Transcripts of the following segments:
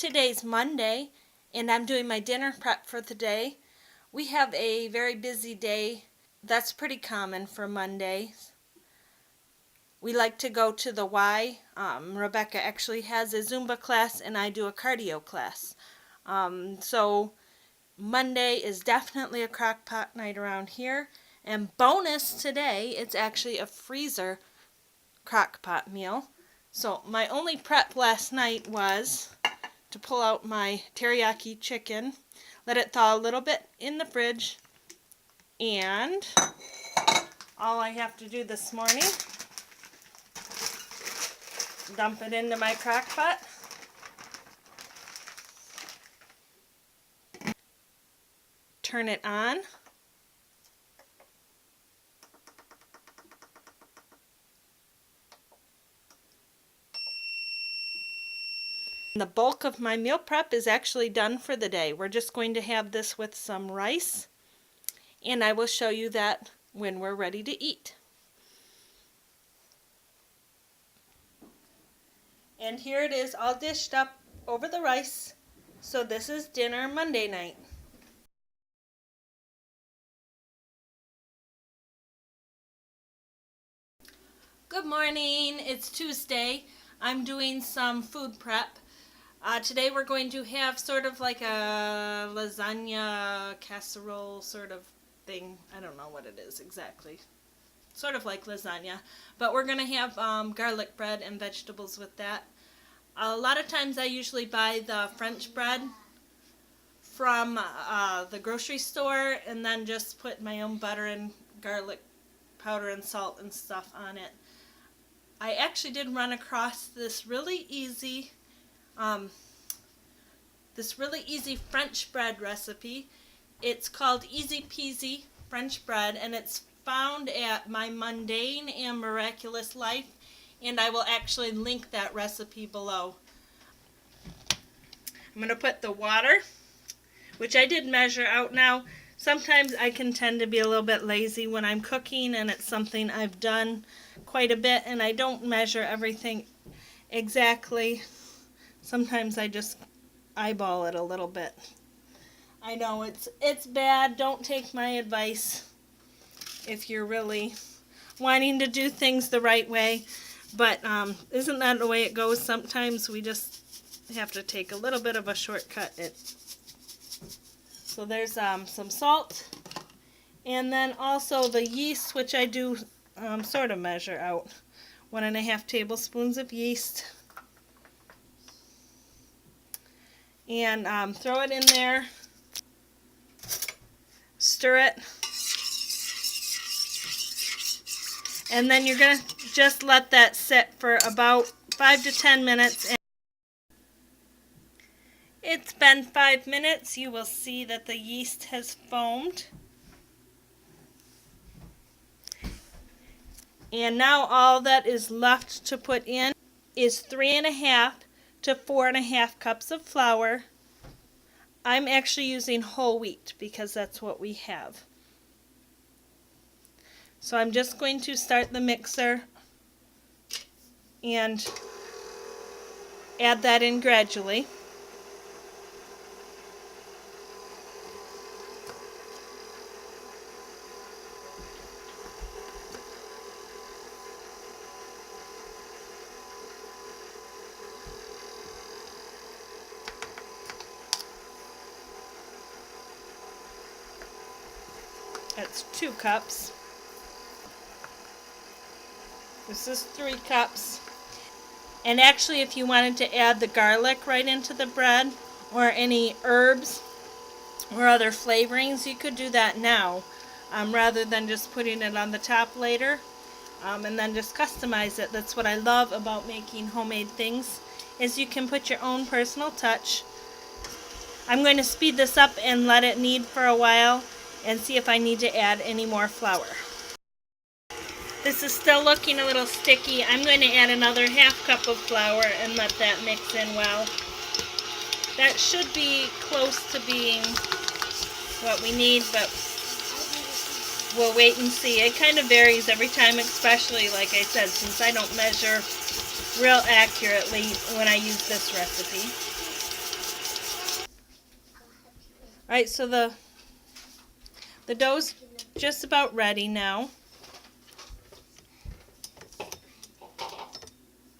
today's Monday, and I'm doing my dinner prep for the day. We have a very busy day. That's pretty common for Mondays. We like to go to the Y. Rebecca actually has a Zumba class, and I do a cardio class. So Monday is definitely a crock pot night around here. And bonus today, it's actually a freezer crock pot meal. So my only prep last night was to pull out my teriyaki chicken, let it thaw a little bit in the fridge, and all I have to do this morning, dump it into my crock pot, turn it on, the bulk of my meal prep is actually done for the day. We're just going to have this with some rice, and I will show you that when we're ready to eat. And here it is all dished up over the rice. So this is dinner Monday night. Good morning, it's Tuesday. I'm doing some food prep. Today we're going to have sort of like a lasagna casserole sort of thing. I don't know what it is exactly. Sort of like lasagna. But we're going to have garlic bread and vegetables with that. A lot of times I usually buy the French bread from the grocery store and then just put my own butter and garlic powder and salt and stuff on it. I actually did run across this really easy French bread recipe. It's called Easy Peasy French bread, and it's found at My Mundane and Miraculous Life, and I will actually link that recipe below. I'm going to put the water, which I did measure out. Now, sometimes I can tend to be a little bit lazy when I'm cooking, and it's something I've done quite a bit, and I don't measure everything exactly. Sometimes I just eyeball it a little bit. I know it's bad. Don't take my advice if you're really wanting to do things the right way. But isn't that the way it goes? Sometimes we just have to take a little bit of a shortcut. So there's some salt, and then also the yeast, which I do sort of measure out. 1.5 tablespoons of yeast. And throw it in there, stir it, and then you're going to just let that sit for about 5 to 10 minutes. It's been 5 minutes. You will see that the yeast has foamed. And now all that is left to put in is 3.5 to 4.5 cups of flour. I'm actually using whole wheat because that's what we have. So I'm just going to start the mixer and add that in gradually. That's 2 cups. This is 3 cups. And actually, if you wanted to add the garlic right into the bread, or any herbs or other flavorings, you could do that now, rather than just putting it on the top later, and then just customize it. That's what I love about making homemade things, is you can put your own personal touch. I'm going to speed this up and let it knead for a while and see if I need to add any more flour. This is still looking a little sticky. I'm going to add another 1/2 cup of flour and let that mix in well. That should be close to being what we need, but we'll wait and see. It kind of varies every time, especially, like I said, since I don't measure real accurately when I use this recipe. Alright, so the dough's just about ready now.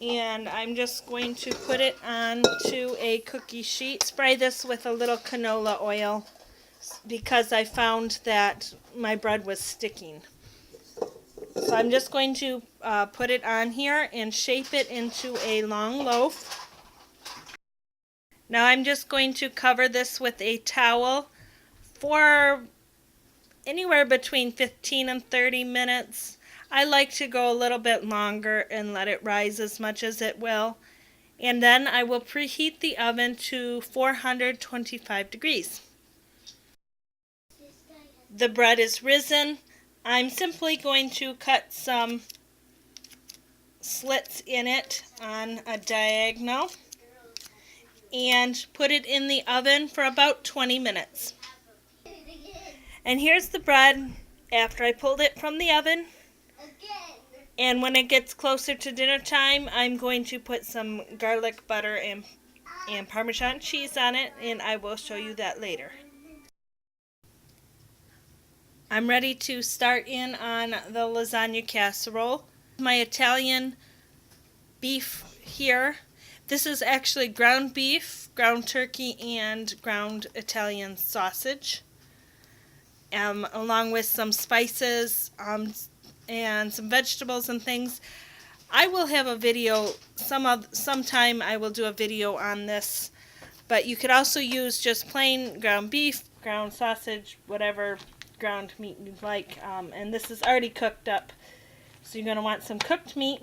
And I'm just going to put it onto a cookie sheet. Spray this with a little canola oil because I found that my bread was sticking. So I'm just going to put it on here and shape it into a long loaf. Now I'm just going to cover this with a towel for anywhere between 15 and 30 minutes. I like to go a little bit longer and let it rise as much as it will. And then I will preheat the oven to 425 degrees. The bread is risen. I'm simply going to cut some slits in it on a diagonal and put it in the oven for about 20 minutes. And here's the bread after I pulled it from the oven. And when it gets closer to dinner time, I'm going to put some garlic butter and Parmesan cheese on it, and I will show you that later. I'm ready to start in on the lasagna casserole. My Italian beef here. This is actually ground beef, ground turkey, and ground Italian sausage, along with some spices and some vegetables and things. I will have a video, sometime I will do a video on this, but you could also use just plain ground beef, ground sausage, whatever ground meat you'd like, and this is already cooked up, so you're going to want some cooked meat.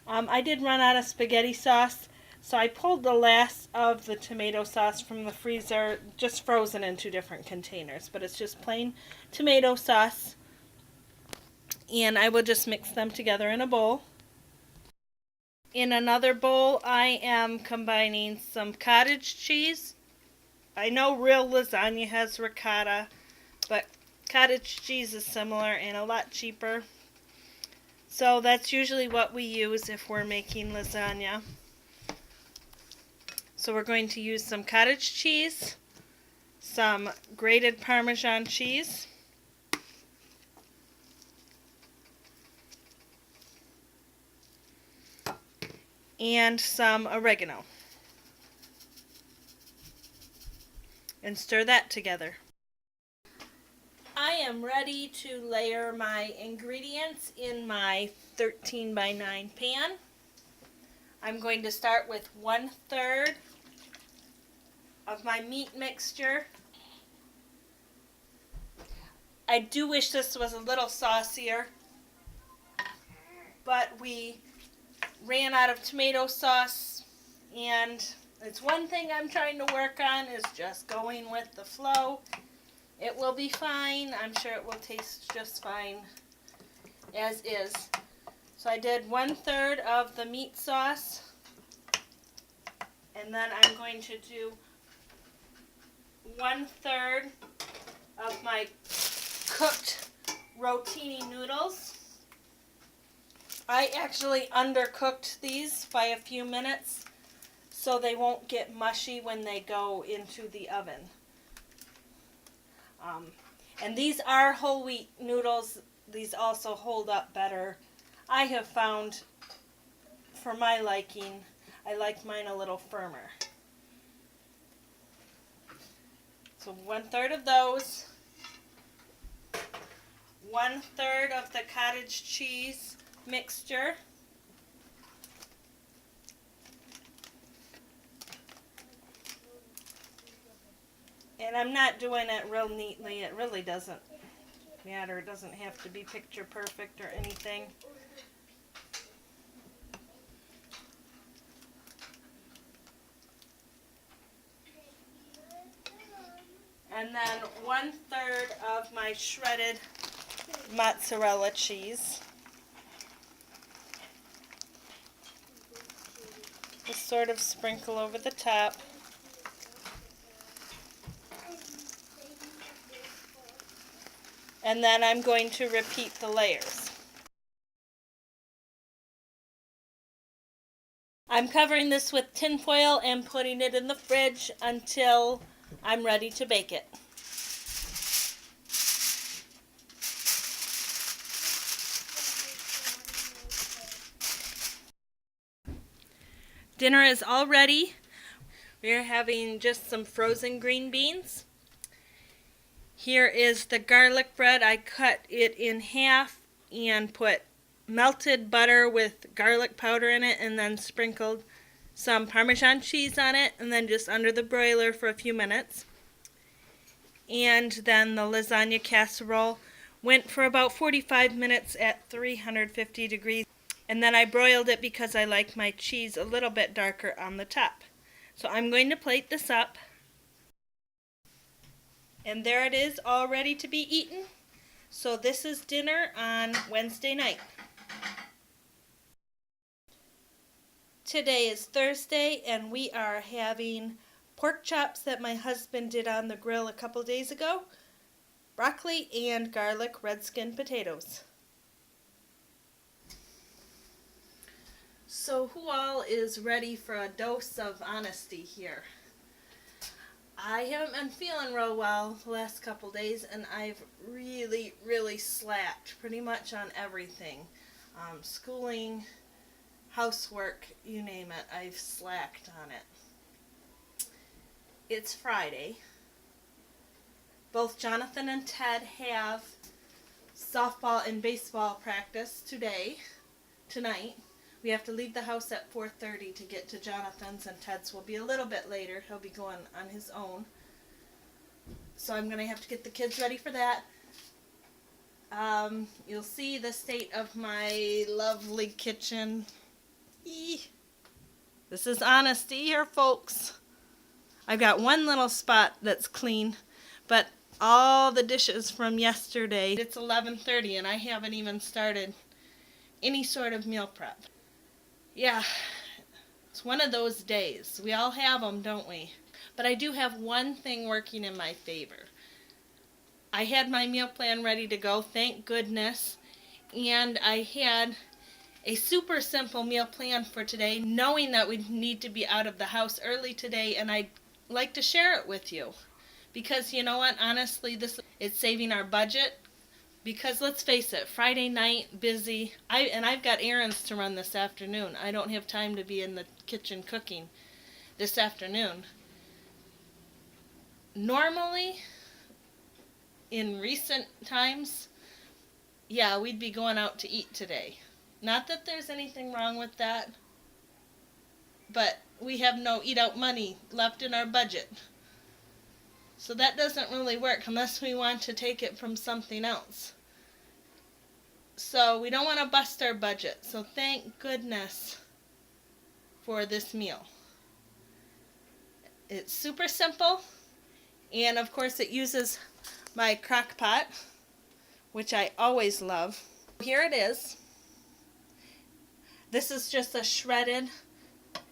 I did run out of spaghetti sauce, so I pulled the last of the tomato sauce from the freezer, just frozen in 2 different containers, but it's just plain tomato sauce. And I will just mix them together in a bowl. In another bowl, I am combining some cottage cheese. I know real lasagna has ricotta, but cottage cheese is similar and a lot cheaper. So that's usually what we use if we're making lasagna. So we're going to use some cottage cheese, some grated Parmesan cheese, and some oregano. And stir that together. I am ready to layer my ingredients in my 13 by 9 pan. I'm going to start with 1/3 of my meat mixture. I do wish this was a little saucier, but we ran out of tomato sauce, and it's one thing I'm trying to work on is just going with the flow. It will be fine. I'm sure it will taste just fine as is. So I did 1/3 of the meat sauce, and then I'm going to do 1/3 of my cooked rotini noodles. I actually undercooked these by a few minutes so they won't get mushy when they go into the oven. And these are whole wheat noodles. These also hold up better. I have found, for my liking, I like mine a little firmer. So 1/3 of those, 1/3 of the cottage cheese mixture, and I'm not doing it real neatly. It really doesn't matter. It doesn't have to be picture perfect or anything. And then 1/3 of my shredded mozzarella cheese. Just sort of sprinkle over the top. And then I'm going to repeat the layers. I'm covering this with tin foil and putting it in the fridge until I'm ready to bake it. Dinner is all ready. We're having just some frozen green beans. Here is the garlic bread. I cut it in half and put melted butter with garlic powder in it and then sprinkled some Parmesan cheese on it and then just under the broiler for a few minutes. And then the lasagna casserole went for about 45 minutes at 350 degrees. And then I broiled it because I like my cheese a little bit darker on the top. So I'm going to plate this up. And there it is, all ready to be eaten. So this is dinner on Wednesday night. Today is Thursday and we are having pork chops that my husband did on the grill a couple days ago, broccoli and garlic red skin potatoes. So who all is ready for a dose of honesty here? I haven't been feeling real well the last couple days and I've really slacked pretty much on everything. Schooling, housework, you name it, I've slacked on it. It's Friday. Both Jonathan and Ted have softball and baseball practice tonight. We have to leave the house at 4:30 to get to Jonathan's, and Ted's will be a little bit later. He'll be going on his own. So I'm going to have to get the kids ready for that. You'll see the state of my lovely kitchen. This is honesty here, folks. I've got one little spot that's clean, but all the dishes from yesterday. It's 11:30 and I haven't even started any sort of meal prep. Yeah, it's one of those days. We all have them, don't we? But I do have one thing working in my favor. I had my meal plan ready to go, thank goodness, and I had a super simple meal plan for today, knowing that we'd need to be out of the house early today, and I'd like to share it with you. Because you know what, honestly, it's saving our budget. Because let's face it, Friday night, busy. I've got errands to run this afternoon. I don't have time to be in the kitchen cooking this afternoon. Normally, in recent times, yeah, we'd be going out to eat today. Not that there's anything wrong with that, but we have no eat-out money left in our budget. So that doesn't really work unless we want to take it from something else. So we don't want to bust our budget. So thank goodness for this meal. It's super simple. And of course it uses my crock pot, which I always love. Here it is. This is just a shredded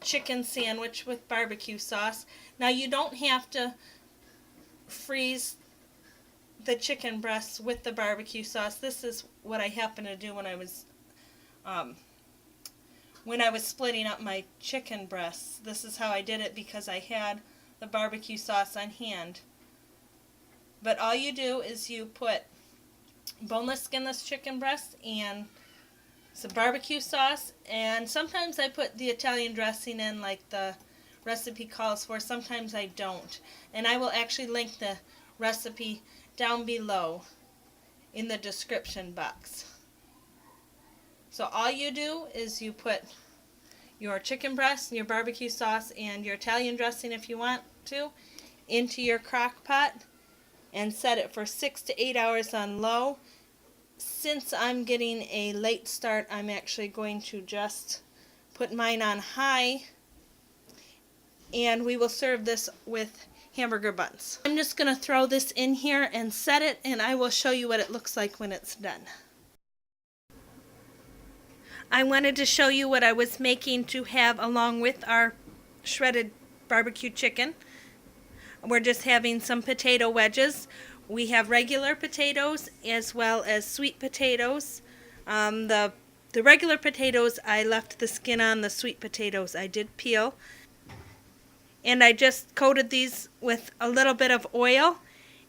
chicken sandwich with barbecue sauce. Now you don't have to freeze the chicken breasts with the barbecue sauce. This is what I happened to do when I was splitting up my chicken breasts. This is how I did it because I had the barbecue sauce on hand. But all you do is you put boneless, skinless chicken breasts and some barbecue sauce, and sometimes I put the Italian dressing in like the recipe calls for. Sometimes I don't. And I will actually link the recipe down below in the description box. So all you do is you put your chicken breast and your barbecue sauce and your Italian dressing if you want to into your crock pot and set it for 6 to 8 hours on low. Since I'm getting a late start, I'm actually going to just put mine on high, and we will serve this with hamburger buns. I'm just going to throw this in here and set it, and I will show you what it looks like when it's done. I wanted to show you what I was making to have along with our shredded barbecue chicken. We're just having some potato wedges. We have regular potatoes as well as sweet potatoes. The regular potatoes, I left the skin on. The sweet potatoes I did peel. And I just coated these with a little bit of oil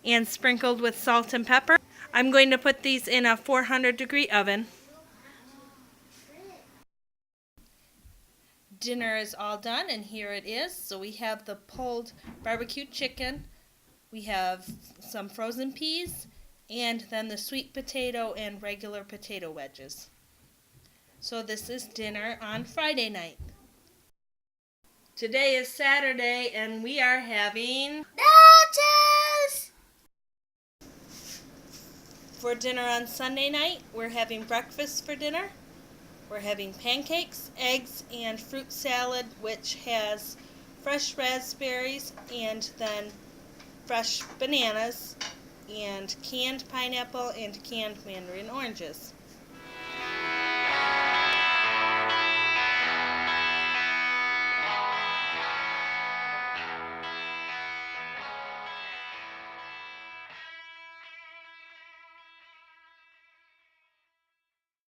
and sprinkled with salt and pepper. I'm going to put these in a 400-degree oven. dinner is all done, and here it is. So we have the pulled barbecue chicken, we have some frozen peas, and then the sweet potato and regular potato wedges. So this is dinner on Friday night. Today is Saturday, and we are having nachos! For dinner on Sunday night, we're having breakfast for dinner. We're having pancakes, eggs, and fruit salad, which has fresh raspberries and then fresh bananas and canned pineapple and canned mandarin oranges.